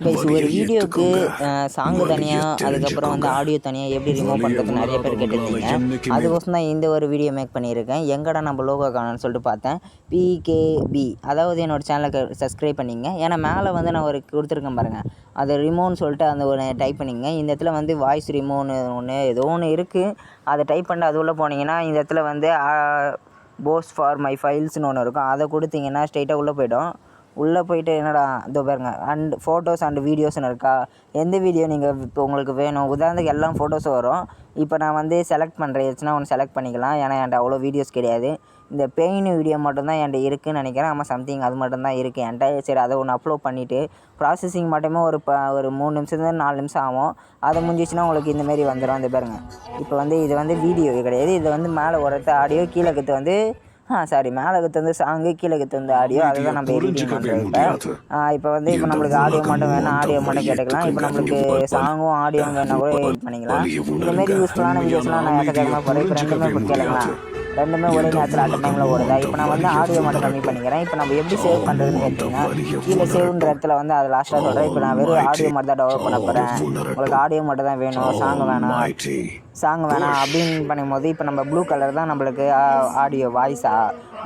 Guys ஒரு வீடியோக்கு song தனியாக அதுக்கப்புறம் வந்து ஆடியோ தனியாக எப்படி ரிமூவ் பண்ணுறது நிறைய பேர் கேட்டிருந்தீங்க. அதுக்கோசம் தான் இந்த ஒரு வீடியோ மேக் பண்ணியிருக்கேன். எங்கடா நம்ம லோகோ காணோன்னு சொல்லிட்டு பார்த்தேன். பிகேபி அதாவது என்னோடய சேனலுக்கு சப்ஸ்கிரைப் பண்ணிங்க. ஏன்னா மேலே வந்து நான் ஒரு கொடுத்துருக்கேன் பாருங்கள், அதை ரிமூவ்னு சொல்லிட்டு அந்த ஒரு டைப் பண்ணிங்க. இந்த இடத்துல வந்து வாய்ஸ் ரிமூவ்னு ஒன்று ஏதோ ஒன்று இருக்குது. அதை டைப் பண்ணி அது உள்ளே போனீங்கன்னா இந்த இடத்துல வந்து போஸ் ஃபார் மை ஃபைல்ஸ்னு ஒன்று இருக்கும். அதை கொடுத்தீங்கன்னா ஸ்ட்ரெயிட்டாக உள்ளே போய்டும். உள்ளே போய்ட்டு என்னடா இதோ பாருங்க அண்ட் ஃபோட்டோஸ் அண்ட் வீடியோஸ்னு இருக்கா. எந்த வீடியோ நீங்கள் இப்போ உங்களுக்கு வேணும், உதாரணத்துக்கு எல்லா ஃபோட்டோஸும் வரும். இப்போ நான் வந்து செலக்ட் பண்ணுறேச்சுன்னா ஒன்று செலக்ட் பண்ணிக்கலாம். ஏன்னா என்கிட்ட அவ்வளோ வீடியோஸ் கிடையாது. இந்த பெயின் வீடியோ மட்டும்தான் என்கிட்ட இருக்குதுன்னு நினைக்கிறேன். ஆமாம், சம்திங் அது மட்டும்தான் இருக்குது என்கிட்ட. சரி, அதை ஒன்று அப்லோட் பண்ணிவிட்டு ப்ராசஸிங் மட்டுமே ஒரு 3 நிமிஷத்துலேருந்து 4 நிமிஷம் ஆகும். அதை முடிஞ்சிச்சுன்னா உங்களுக்கு இந்தமாரி வந்துடும். அந்த பாருங்க, இப்போ வந்து இது வந்து வீடியோ கிடையாது. இது வந்து மேலே ஒருத்த ஆடியோ, கீழே கற்று வந்து மேலே கற்று வந்து சாங்கு, கீழே கற்று வந்து ஆடியோ. அதை தான் நம்ம எடிட்டிங் பண்ணுறோம். இப்போ வந்து இப்போ நம்மளுக்கு ஆடியோ மட்டும் வேணும், ஆடியோ மட்டும் கேட்டுக்கலாம். இப்போ நம்மளுக்கு சாங்கும் ஆடியோவும் வேணால் கூட எடிட் பண்ணிக்கலாம். இந்தமாரி யூஸ்ஃபுல்லான வீடியோஸ்லாம் நான் எக்கச்சக்கமாக போகிறேன். இப்போ ரெண்டுமே இப்போ கேளுங்களேன், ரெண்டுமே ஒரே நேரத்தில் அட் டைமில் ஓடுதா. இப்போ நான் வந்து ஆடியோ மட்டும் கம்மி பண்ணிக்கிறேன். இப்போ நம்ம எப்படி சேவ் பண்ணுறதுன்னு கேட்டிங்கன்னா கீழே சேவ்ன்ற இடத்துல வந்து அதை லாஸ்ட்டாக சொல்கிறேன். இப்போ நான் வெறும் ஆடியோ மட்டும் தான் டெவலப் பண்ண போகிறேன். உங்களுக்கு ஆடியோ மட்டும் தான் வேணும், சாங் வேணாம் அப்படின்னு பண்ணும்போது இப்போ நம்ம ப்ளூ கலர் தான் நம்மளுக்கு ஆடியோ வாய்ஸா,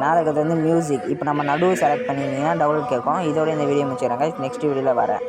மேலே இருக்கிறது வந்து மியூசிக். இப்போ நம்ம நடுவு செலக்ட் பண்ணிங்கன்னா டவுன்லோட் கேட்கும். இதோட இந்த வீடியோ முடிச்சுறாங்க. நெக்ஸ்ட் வீடியோவில் வரேன்.